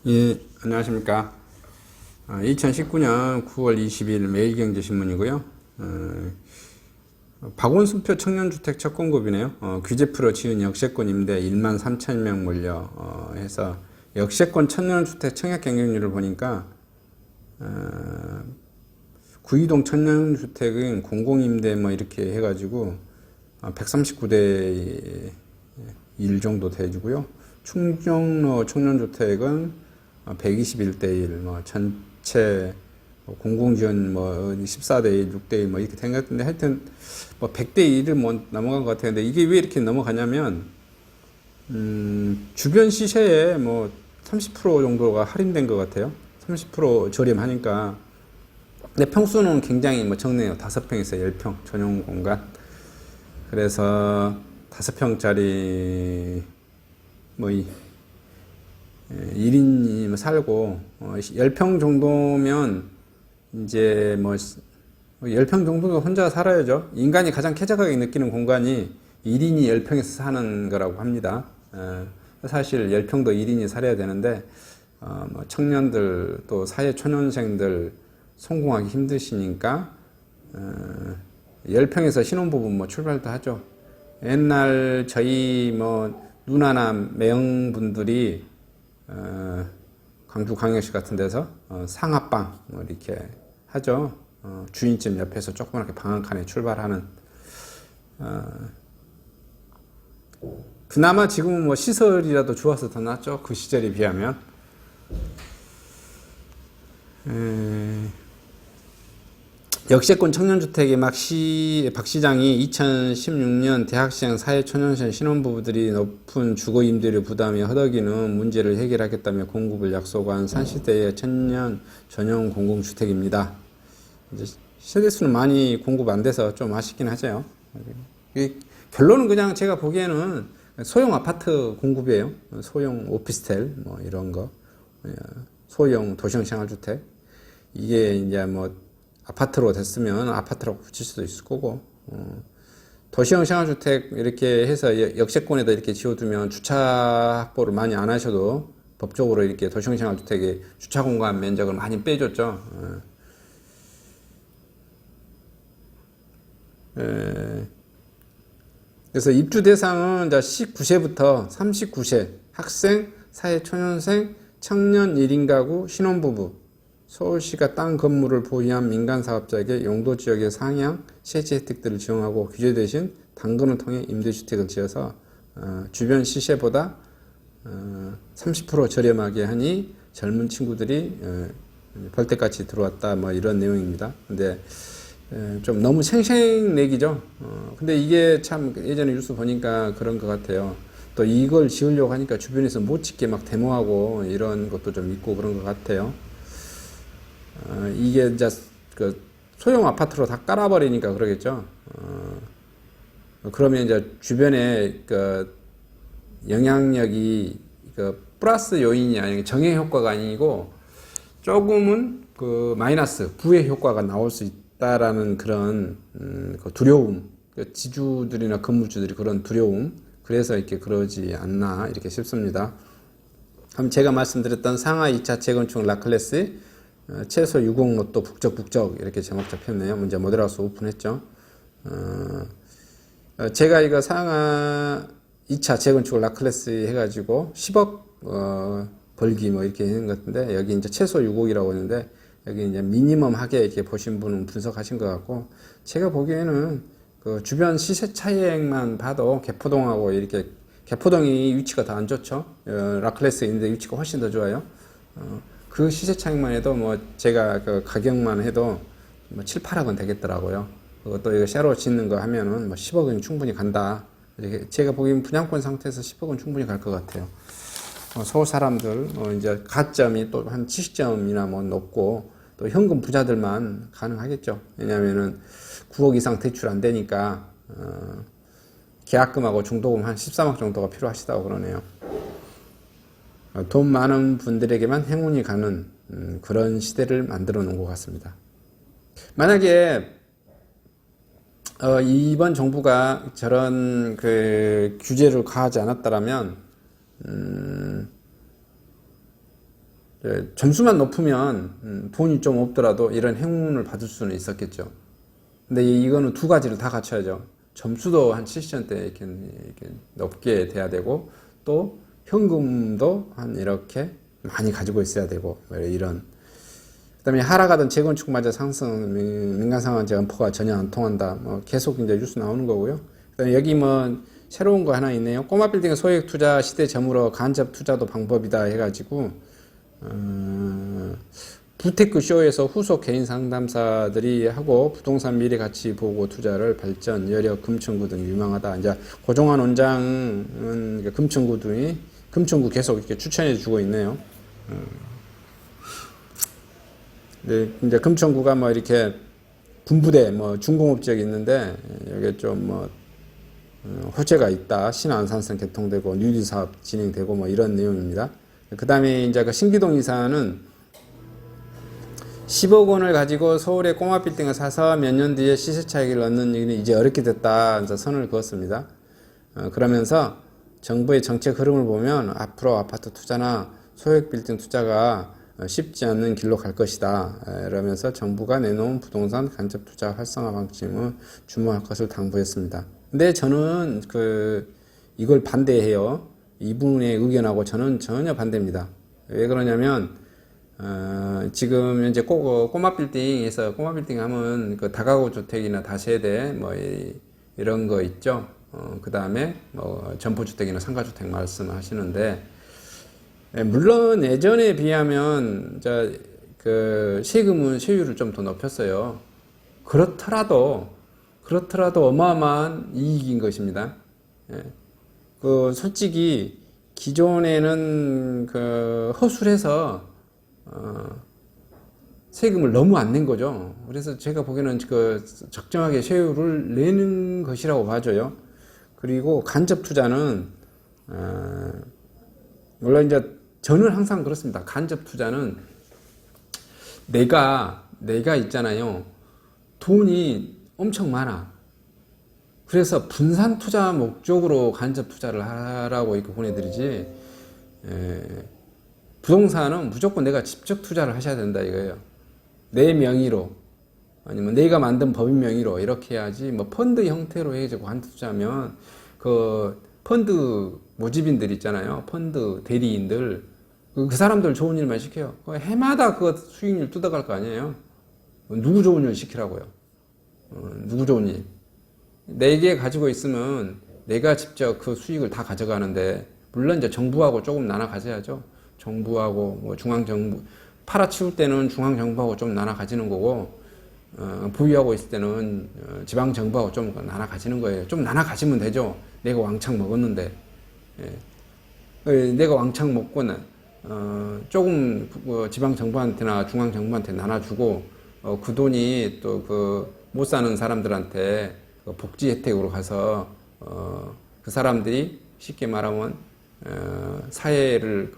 예, 안녕하십니까. 2019년 9월 20일 매일경제신문이고요. 박원순표 청년주택 첫 공급이네요. 규제 풀어 지은 역세권 임대 1만 3천 명 몰려 해서 역세권 청년주택 청약 경쟁률을 보니까 구이동 청년주택은 공공임대 뭐 이렇게 해가지고 139대 1 정도 돼주고요. 충정로 청년주택은 121대 1, 뭐 전체 공공지원 뭐 14대 1, 6대 1 뭐 이렇게 된 것 같은데 하여튼 뭐 100대 1을 뭐 넘어간 것 같아요. 근데 이게 왜 이렇게 넘어가냐면 주변 시세에 뭐 30% 정도가 할인된 것 같아요. 30% 저렴하니까. 근데 평수는 굉장히 뭐 적네요. 5평에서 10평 전용 공간. 그래서 5평짜리 뭐 1인이 살고 10평 정도면 이제 뭐 10평 정도면 혼자 살아야죠. 인간이 가장 쾌적하게 느끼는 공간이 1인이 10평에서 사는 거라고 합니다. 사실 10평도 1인이 살아야 되는데 뭐 청년들 또 사회초년생들 성공하기 힘드시니까 10평에서 신혼부부 뭐 출발도 하죠. 옛날 저희 뭐 누나나 매형분들이 광주광역시 같은 데서 상하방 뭐 이렇게 하죠. 주인집 옆에서 조그맣게 방 한 칸에 출발하는. 그나마 지금은 뭐 시설이라도 좋아서 더 낫죠. 그 시절에 비하면. 역세권 청년주택의 박 시장이 2016년 대학생 사회초년생 신혼부부들이 높은 주거임대료 부담에 허덕이는 문제를 해결하겠다며 공급을 약속한 산시대의 천년 전용 공공주택입니다. 이제 세대수는 많이 공급 안 돼서 좀 아쉽긴 하죠. 결론은 그냥 제가 보기에는 소형 아파트 공급이에요. 소형 오피스텔 뭐 이런 거, 소형 도시형 생활주택. 이게 이제 뭐 아파트로 됐으면 아파트라고 붙일 수도 있을 거고, 도시형 생활주택 이렇게 해서 역세권에다 이렇게 지어두면 주차 확보를 많이 안 하셔도 법적으로 이렇게 도시형 생활주택의 주차 공간 면적을 많이 빼줬죠. 그래서 입주 대상은 19세부터 39세 학생, 사회초년생, 청년 1인 가구, 신혼부부, 서울시가 땅 건물을 보유한 민간사업자에게 용도지역의 상향, 세제 혜택들을 지원하고 규제 대신 당근을 통해 임대주택을 지어서 주변 시세보다 30% 저렴하게 하니 젊은 친구들이 벌떼같이 들어왔다 뭐 이런 내용입니다. 근데 좀 너무 생색내기죠. 근데 이게 참 예전에 뉴스 보니까 그런 것 같아요. 또 이걸 지으려고 하니까 주변에서 못 짓게 막 데모하고 이런 것도 좀 있고 그런 것 같아요. 이게 이제 그 소형 아파트로 다 깔아버리니까 그러겠죠. 그러면 이제 주변에 그 영향력이 그 플러스 요인이 아니고 정해 효과가 아니고 조금은 그 마이너스 부의 효과가 나올 수 있다라는 그런 그 두려움, 그 지주들이나 건물주들이 그런 두려움, 그래서 이렇게 그러지 않나 이렇게 싶습니다. 그럼 제가 말씀드렸던 상하 2차 재건축 라클레스 최소 60로또 북적북적 이렇게 제목 잡혔네요. 문제 모델하우스 오픈했죠. 제가 이거 상하 2차 재건축 라클래스 해가지고 10억 벌기 뭐 이렇게 했는 것 같은데, 여기 이제 최소 6억이라고 했는데 여기 이제 미니멈 하게 이렇게 보신 분은 분석하신 것 같고, 제가 보기에는 그 주변 시세 차익만 봐도 개포동하고 이렇게, 개포동이 위치가 더 안 좋죠. 라클래스인데 위치가 훨씬 더 좋아요. 그 시세 차익만 해도 뭐 제가 그 가격만 해도 뭐 7, 8억은 되겠더라고요. 그것도 이거 새로 짓는 거 하면은 뭐 10억은 충분히 간다. 제가 보기엔 분양권 상태에서 10억은 충분히 갈 것 같아요. 서울 사람들 이제 가점이 또 한 70점이나 뭐 높고, 또 현금 부자들만 가능하겠죠. 왜냐면은 9억 이상 대출 안 되니까 계약금하고 중도금 한 13억 정도가 필요하시다고 그러네요. 돈 많은 분들에게만 행운이 가는 그런 시대를 만들어 놓은 것 같습니다. 만약에 이번 정부가 저런 그 규제를 가하지 않았다라면 점수만 높으면 돈이 좀 없더라도 이런 행운을 받을 수는 있었겠죠. 근데 이거는 두 가지를 다 갖춰야죠. 점수도 한 70점대 이렇게 높게 돼야 되고, 또 현금도 한 이렇게 많이 가지고 있어야 되고, 이런. 그 다음에 하락하던 재건축마저 상승, 민간상한제 엄포가 전혀 안 통한다. 뭐 계속 이제 뉴스 나오는 거고요. 그 다음에 여기 뭐 새로운 거 하나 있네요. 꼬마 빌딩 소액 투자 시대 저물어 간접 투자도 방법이다 해가지고, 부테크 쇼에서 후속 개인 상담사들이 하고 부동산 미래 가치 보고 투자를 발전, 여력, 금천구 등 유명하다. 이제 고종환 원장은 금천구 계속 이렇게 추천해 주고 있네요. 네, 이제 금천구가 뭐 이렇게 군부대 뭐 중공업 지역이 있는데 여기에 좀 뭐 호재가 있다. 신안산선 개통되고 뉴딜 사업 진행되고 뭐 이런 내용입니다. 그 다음에 이제 그 신기동 이사는 10억 원을 가지고 서울에 꼬마 빌딩을 사서 몇 년 뒤에 시세 차익을 얻는 일이 이제 어렵게 됐다. 이제 선을 그었습니다. 그러면서 정부의 정책 흐름을 보면 앞으로 아파트 투자나 소액 빌딩 투자가 쉽지 않는 길로 갈 것이다. 이러면서 정부가 내놓은 부동산 간접 투자 활성화 방침을 주목할 것을 당부했습니다. 근데 저는 이걸 반대해요. 이분의 의견하고 저는 전혀 반대입니다. 왜 그러냐면 지금 현재 꼬마 빌딩에서 꼬마 빌딩 하면 그 다가구 주택이나 다세대 뭐 이런 거 있죠. 그 다음에 뭐 점포주택이나 상가주택 말씀하시는데, 물론 예전에 비하면 그 세율을 좀 더 높였어요. 그렇더라도 어마어마한 이익인 것입니다. 솔직히 기존에는 허술해서 세금을 너무 안 낸 거죠. 그래서 제가 보기에는 적정하게 세율을 내는 것이라고 봐줘요. 그리고 간접 투자는 물론 이제 저는 항상 그렇습니다. 간접 투자는 내가 있잖아요. 돈이 엄청 많아. 그래서 분산 투자 목적으로 간접 투자를 하라고 이렇게 보내드리지, 부동산은 무조건 내가 직접 투자를 하셔야 된다 이거예요. 내 명의로, 아니면 내가 만든 법인 명의로 이렇게 해야지, 뭐 펀드 형태로 해가지고 간접 투자하면 그 펀드 모집인들 있잖아요. 펀드 대리인들, 그 사람들 좋은 일만 시켜요. 해마다 그 수익률 뜯어갈 거 아니에요. 누구 좋은 일 시키라고요. 누구 좋은 일. 내게 가지고 있으면 내가 직접 그 수익을 다 가져가는데, 물론 이제 정부하고 조금 나눠 가져야죠. 정부하고 뭐 중앙정부, 팔아치울 때는 중앙정부하고 좀 나눠 가지는 거고, 보유하고 있을 때는 지방정부하고 좀 나눠 가지는 거예요. 좀 나눠 가지면 되죠. 내가 왕창 먹었는데. 내가 왕창 먹고는 조금 지방정부한테나 중앙정부한테 나눠주고, 그 돈이 또 못 사는 사람들한테 복지 혜택으로 가서 그 사람들이 쉽게 말하면 사회를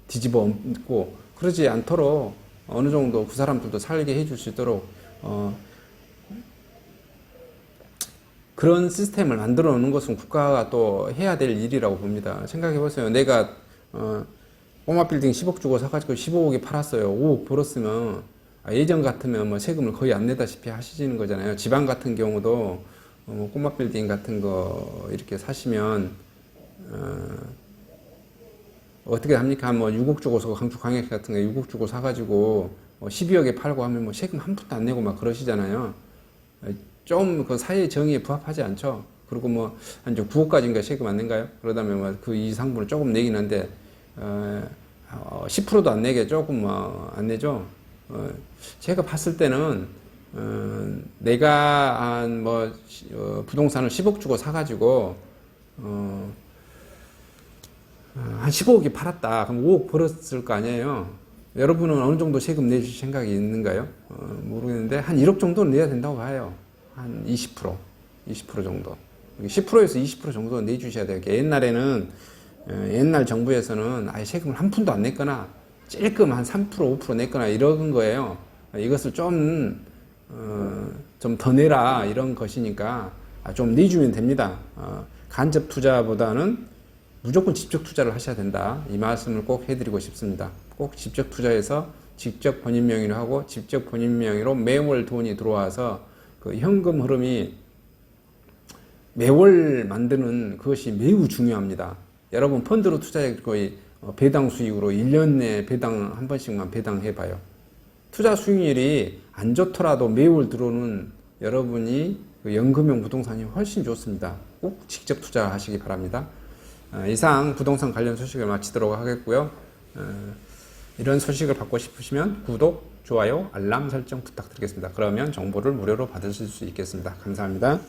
뒤집어 엎고 그러지 않도록 어느 정도 그 사람들도 살게 해줄 수 있도록 그런 시스템을 만들어 놓는 것은 국가가 또 해야 될 일이라고 봅니다. 생각해 보세요. 내가 꼬마 빌딩 10억 주고 사가지고 15억에 팔았어요. 5억 벌었으면 예전 같으면 뭐 세금을 거의 안 내다시피 하시는 거잖아요. 지방 같은 경우도 꼬마 빌딩 같은 거 이렇게 사시면 어떻게 합니까? 뭐 6억 주고서 강북 광역 같은 거 6억 주고 사가지고 12억에 팔고 하면 뭐 세금 한 푼도 안 내고 막 그러시잖아요. 좀 그 사회 정의에 부합하지 않죠. 그리고 뭐 한 9억까지인가 세금 안 낸가요? 그러다면 뭐 그 이상분을 조금 내긴 한데 10%도 안 내게 조금 안 내죠. 제가 봤을 때는 내가 한 부동산을 10억 주고 사가지고 한 15억이 팔았다. 그럼 5억 벌었을 거 아니에요. 여러분은 어느 정도 세금 내줄 생각이 있는가요? 모르겠는데 한 1억 정도는 내야 된다고 봐요. 한 20% 정도. 10%에서 20% 정도 내주셔야 돼요. 옛날에는 옛날 정부에서는 아예 세금을 한 푼도 안 냈거나 찔끔 한 3% 5% 냈거나 이런 거예요. 이것을 좀 더 내라 이런 것이니까 좀 내주면 됩니다. 간접 투자보다는 무조건 직접 투자를 하셔야 된다. 이 말씀을 꼭 해드리고 싶습니다. 꼭 직접 투자해서 직접 본인 명의로 하고 직접 본인 명의로 매월 돈이 들어와서 그 현금 흐름이 매월 만드는 그것이 매우 중요합니다. 여러분 펀드로 투자해 거의 배당 수익으로 1년 내에 배당 한 번씩만 배당해 봐요. 투자 수익률이 안 좋더라도 매월 들어오는 여러분이 그 연금형 부동산이 훨씬 좋습니다. 꼭 직접 투자하시기 바랍니다. 이상 부동산 관련 소식을 마치도록 하겠고요. 이런 소식을 받고 싶으시면 구독, 좋아요, 알람 설정 부탁드리겠습니다. 그러면 정보를 무료로 받으실 수 있겠습니다. 감사합니다.